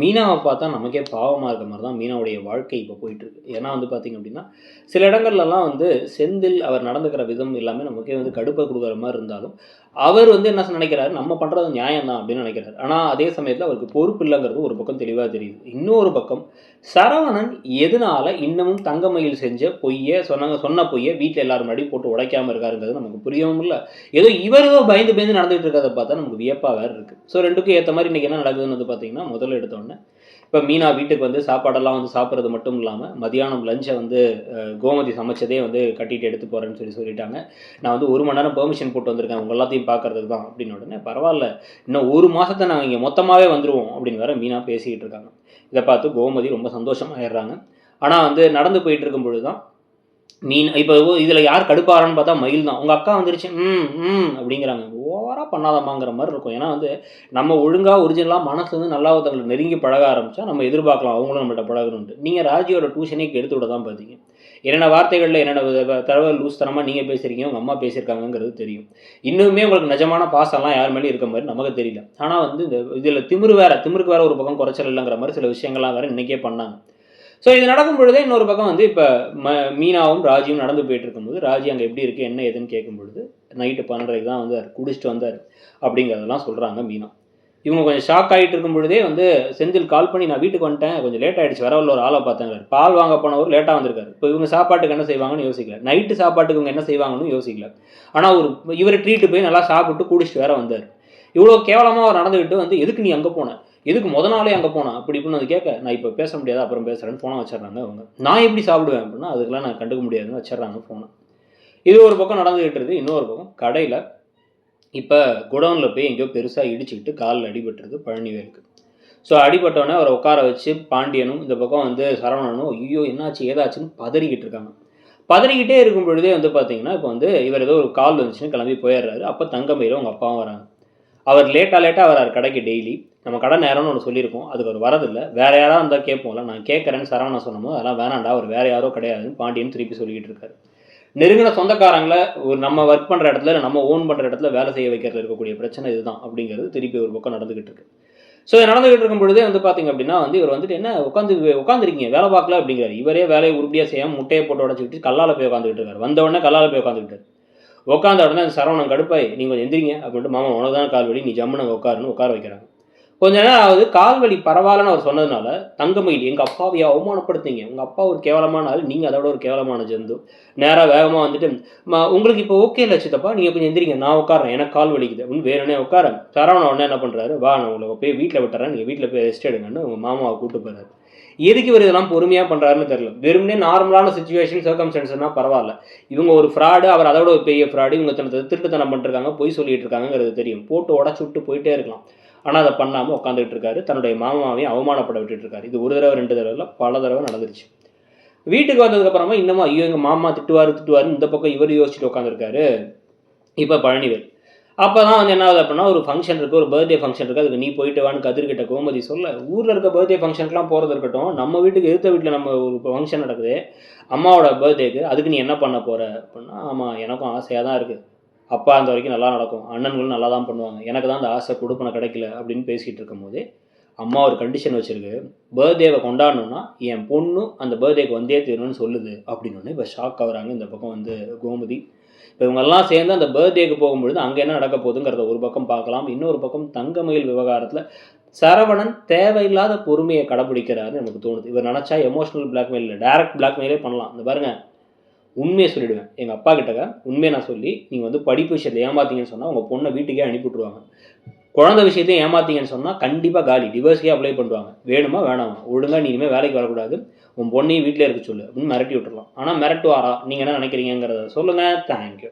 மீனாவை பார்த்தா நமக்கே பாவமாக இருக்க மாதிரி தான் மீனாவுடைய வாழ்க்கை இப்போ போயிட்டுருக்கு. ஏன்னா வந்து பார்த்திங்க அப்படின்னா, சில இடங்கள்லலாம் வந்து செந்தில் அவர் நடந்துக்கிற விதம் எல்லாமே நமக்கே வந்து கடுப்பை கொடுக்குற மாதிரி இருந்தாலும், அவர் வந்து என்ன நினைக்கிறாரு, நம்ம பண்ணுறது நியாயம் தான் அப்படின்னு நினைக்கிறாரு. ஆனால் அதே சமயத்தில் அவருக்கு பொறுப்பு இல்லைங்கிறது ஒரு பக்கம் தெளிவாக தெரியுது. இன்னொரு பக்கம் சரவணன் எதனால இன்னமும் தங்கமயில் செஞ்ச பொய்யை சொன்ன பொய்யை வீட்டில் எல்லாரும் முன்னாடி போட்டு உடைக்காமல் இருக்காருங்கிறது நமக்கு புரியவும் இல்லை. ஏதோ இவரோ பயந்து பயந்து நடந்துகிட்டு இருக்கிறத பார்த்தா நமக்கு வியப்பாக வேறு இருக்குது. ஸோ ரெண்டுக்கும் ஏற்ற மாதிரி இன்றைக்கி என்ன நடக்குதுன்னு வந்து பார்த்திங்கன்னா, முதல்ல எடுத்தோடனே இப்போ மீனா வீட்டுக்கு வந்து சாப்பாடெல்லாம் வந்து சாப்பிட்றது மட்டும் இல்லாமல் மதியானம் லஞ்சை வந்து கோமதி சமைச்சதே வந்து கட்டிட்டு எடுத்து போகிறேன்னு சொல்லிட்டாங்க. நான் வந்து 1 மணி நேரம் பெர்மிஷன் போட்டு வந்திருக்கேன் உங்கள் எல்லாத்தையும் பார்க்கறதுக்கு தான் அப்படின்னு. உடனே பரவாயில்ல, இன்னும் 1 மாதத்தை நாங்கள் இங்கே மொத்தமாகவே வந்துடுவோம் அப்படின்னு வேற மீனா பேசிக்கிட்டு இருக்காங்க. இதை பார்த்து கோமதி ரொம்ப சந்தோஷமாயிடுறாங்க. ஆனால் வந்து நடந்து போயிட்டு இருக்கும் பொழுது தான் இப்போ இதில் யார் கடுப்பாரான்னு பார்த்தா மயில் தான். உங்கள் அக்கா வந்துருச்சு அப்படிங்கிறாங்க. ஓவராக பண்ணாதம்மாங்கிற மாதிரி இருக்கும். ஏன்னா வந்து நம்ம ஒழுங்காக ஒரிஜினலாக மனசு வந்து நல்லா ஒருத்தவங்களை நெருங்கி பழக ஆரம்பித்தா நம்ம எதிர்பார்க்கலாம் அவங்களும் நம்மள்ட்ட பழகணுன்ட்டு. நீங்கள் ராஜியோட டியூஷனே எடுத்து விட தான் பார்த்தீங்க. என்னென்ன வார்த்தைகளில் என்னென்ன தரவை லூஸ் தரமாக நீங்கள் பேசுகிறீங்க, உங்கள் அம்மா பேசியிருக்காங்கிறது தெரியும். இன்னுமே உங்களுக்கு நிஜமான பாசம்லாம் யார் மேலேயும் இருக்க மாதிரி நமக்கு தெரியல. ஆனால் வந்து இந்த இதில் திமிருக்கு வேறு ஒரு பக்கம் குறைச்சல் இல்லைங்கிற மாதிரி சில விஷயங்கள்லாம் வேறு இன்றைக்கே பண்ணாங்க. ஸோ இது நடக்கும் பொழுதே இன்னொரு பக்கம் வந்து இப்போ மீனாவும் ராஜியும் நடந்து போயிட்டு இருக்கும்போது ராஜி அங்கே எப்படி இருக்குது என்ன ஏதுன்னு கேட்கும் பொழுது நைட்டு 12:30 தான் வந்தார், குடிச்சிட்டு வந்தார் அப்படிங்கிறதெல்லாம் சொல்கிறாங்க மீனா. இவங்க கொஞ்சம் ஷாக் ஆகிட்டு இருக்கும் பொழுதே வந்து செந்தில் கால் பண்ணி நான் வீட்டுக்கு வந்துட்டேன், கொஞ்சம் லேட் ஆகிடுச்சு, வர உள்ள ஒரு ஆளை பார்த்தாங்க. பால் வாங்க போனவர் லேட்டாக வந்திருக்காரு. இப்போ இவங்க சாப்பாட்டுக்கு என்ன செய்வாங்கன்னு யோசிக்கல, நைட்டு சாப்பாட்டுக்கு இவங்க என்ன செய்வாங்கன்னு யோசிக்கல. ஆனால் இவர் ட்ரீட்டு போய் நல்லா சாப்பிட்டு குடிச்சிட்டு வேற வந்தார். இவ்வளோ கேவலமாக அவர் நடந்துக்கிட்டு வந்து எதுக்கு நீ அங்கே போன, எதுக்கு நாளே அங்கே போனா அப்படி இப்படின்னு அது கேட்க, நான் இப்போ பேச முடியாது அப்புறம் பேசுகிறேன்னு ஃபோனை வச்சிடறாங்க அவங்க. நான் எப்படி சாப்பிடுவேன் அப்படின்னா அதுக்கெல்லாம் நான் கண்டுக்க முடியாதுன்னு வச்சிடறாங்க ஃபோனை. இது ஒரு பக்கம் நடந்துகிட்டு இருக்குது. இன்னொரு பக்கம் கடையில் இப்போ குடவுனில் போய் எங்கேயோ பெருசாக இடிச்சுக்கிட்டு காலில் அடிபட்டுருது பழனிவேலுக்கு. ஸோ அடிபட்டோடனே அவரை உட்கார வச்சு பாண்டியனும் இந்த பக்கம் வந்து சரவணனும் ஐயோ என்னாச்சு ஏதாச்சுன்னு பதறிக்கிட்டு இருக்காங்க. பதறிக்கிட்டே இருக்கும் பொழுதே வந்து பார்த்தீங்கன்னா இப்போ வந்து இவர் ஏதோ ஒரு கால் வந்துச்சுன்னு கிளம்பி போயிடுறாரு. அப்போ தங்கமயிலும் அவங்க அப்பாவும் வராங்க. அவர் லேட்டாக வரார் கடைக்கு. டெய்லி நம்ம கடை நேரம்னு ஒன்று சொல்லியிருக்கோம், அதுக்கு அவர் வரதில்லை. வேறு யாராவது இருந்தால் கேட்போம்ல, நான் கேட்குறேன்னு சரவணன் சொன்னோமோ அதெல்லாம் வேணாண்டா, அவர் வேறு யாரோ கிடையாதுன்னு பாண்டியன் திருப்பி சொல்லிக்கிட்டு இருக்காரு. நெருங்கின சொந்தக்காரங்களை ஒரு நம்ம ஒர்க் பண்ணுற இடத்துல நம்ம ஓன் பண்ணுற இடத்துல வேலை செய்ய வைக்கிறதுல இருக்கக்கூடிய பிரச்சனை இதுதான் அப்படிங்கிறது திருப்பி ஒரு பக்கம் நடந்துகிட்டு இருக்கு. ஸோ இது நடந்துகிட்டு இருக்கும் பொழுதே வந்து பார்த்தீங்க அப்படின்னா வந்து இவர் வந்துட்டு என்ன உட்காந்துருக்கீங்க வேலை பார்க்கல அப்படிங்கிறார். இவரே வேலையை உருப்படியாக செய்யாமல் முட்டையை போட்டு உடச்சிக்கிட்டு கல்லால் போய் உட்காந்துக்கிட்டு இருக்காரு. வந்தவுடனே கல்லால் போய் உட்காந்துக்கிட்டார். உட்காந்த உடனே அந்த சரவணன் கடுப்பாய் நீங்கள் கொஞ்சம் எந்திரிங்க அப்படின்ட்டு மாமா உனக்கு தான் கால் வலி, நீ ஜம்முன்னு உட்காருன்னு உட்கார வைக்கிறாங்க. கொஞ்ச நேரம் ஆகுது. கால் வலி பரவாயில்லன்னு அவர் சொன்னதுனால தங்கமயில் எங்கள் அப்பாவை அவமானப்படுத்திங்க, உங்கள் அப்பா ஒரு கேவலமான ஆள், நீங்கள் அதோட ஒரு கேவலமான ஜந்து, நேராக வேகமாக வந்துட்டு உங்களுக்கு இப்போ ஓகே இல்லை சித்தப்பா, நீங்கள் கொஞ்சம் எந்திரிங்க நான் உட்காரேன் எனக்கு கால் வலிக்குது அப்படின்னு வேணுனே உட்கார. சரவணன் உடனே என்ன பண்ணுறாரு, வா நான் உங்களை போய் வீட்டில் விட்டுறேன், நீங்கள் வீட்டில் போய் ரெஸ்ட் எடுங்கன்னு உங்கள் மாமாவை கூப்பிட்டு போகிறாரு. எதுக்கு இவர் இதெல்லாம் பொறுமையாக பண்ணுறாருன்னு தெரியல. வெறுமனே நார்மலான சுச்சுவேஷன் சர்க்கம்ஸ்டன்ஸ்னால் பரவாயில்ல, இவங்க ஒரு ஃப்ராடு, அவர் அதோட ஒரு பெரிய ஃப்ராடு, இவங்க திருட்டுத்தனம் பண்ணிருக்காங்க, பொய் சொல்லிட்டு இருக்காங்கிறது தெரியும், போட்டு உடச்சு விட்டு போயிட்டே இருக்கலாம். ஆனால் அதை பண்ணாமல் உட்காந்துட்டு இருக்காரு. தன்னுடைய மாமாவையும் அவமானப்பட விட்டுட்டு இருக்காரு. இது ஒரு தடவை 2 தடவை இல்லை, பல தடவை நடந்துருச்சு. வீட்டுக்கு வந்ததுக்கப்புறமா இன்னமும் ஐயோ எங்கள் மாமா திட்டுவாருன்னு இந்த பக்கம் இவர் யோசிச்சுட்டு உட்காந்துருக்காரு இப்போ பழனிவேல். அப்போ தான் வந்து என்ன ஆகுது அப்படின்னா, ஒரு ஃபங்க்ஷன் இருக்குது, ஒரு பர்த்டே ஃபங்க்ஷன் இருக்குது, அதுக்கு நீ போயிட்டு வான்னு கதிர்கிட்ட கோமதி சொல்ல, ஊரில் இருக்க பர்த்டே ஃபங்க்ஷனுக்குலாம் போகிறது இருக்கட்டும், நம்ம வீட்டுக்கு எதிர்த்த வீட்டில் நம்ம ஒரு ஃபங்க்ஷன் நடக்குது அம்மாவோட பர்த்டேக்கு, அதுக்கு நீ என்ன பண்ண போகிற அப்படின்னா, ஆமாம் எனக்கும் ஆசையாக தான் இருக்குது, அப்பா அந்த வரைக்கும் நல்லா நடக்கும், அண்ணன்களும் நல்லா தான் பண்ணுவாங்க, எனக்கு தான் அந்த ஆசை கொடுப்பனை கிடைக்கல அப்படின்னு பேசிகிட்டு இருக்கும் போது அம்மா ஒரு கண்டிஷன் வச்சுருக்கு, பர்த்டேவை கொண்டாடணுன்னா என் பொண்ணு அந்த பர்த்டேக்கு வந்தே தீரணும்னு சொல்லுது அப்படின்னு. இப்போ ஷாக் ஆகுறாங்க இந்த பக்கம் வந்து கோமதி. இப்போ இவங்கெல்லாம் சேர்ந்து அந்த பர்த்டேக்கு போகும்பொழுது அங்கே என்ன நடக்க போகுதுங்கிறத ஒரு பக்கம் பார்க்கலாம். இன்னொரு பக்கம் தங்கமயில் விவகாரத்தில் சரவணன் தேவையில்லாத பொறுமையை கடைப்பிடிக்கிறாருன்னு எனக்கு தோணுது. இவர் நினச்சா எமோஷனல் பிளாக்மெயில் இல்லை, டைரக்ட் பிளாக்மெயிலே பண்ணலாம். இந்த பாருங்கள், உண்மையை சொல்லிவிடுவேன், எங்கள் அப்பா கிட்டக்க உண்மையை நான் சொல்லி நீங்கள் வந்து படிப்பு விஷயத்தை ஏமாத்தீங்கன்னு சொன்னால் உங்கள் பொண்ணை வீட்டுக்கே அனுப்பிவிட்ருவாங்க, குழந்தை விஷயத்தையும் ஏமாத்தீங்கன்னு சொன்னால் கண்டிப்பாக காலி, டிவோர்ஸ்க்கே அப்ளை பண்ணுவாங்க, வேணுமா வேணாமா, ஒழுங்காக நீ இனிமேல் வேலைக்கு வரக்கூடாது, உன் பொண்ணையும் வீட்டிலே இருக்க சொல்லு அப்படின்னு மிரட்டி விட்டுடலாம். ஆனால் மிரட்டுவாரா, நீங்கள் என்ன நினைக்கிறீங்கிறத சொல்லுங்கள். தேங்க்யூ.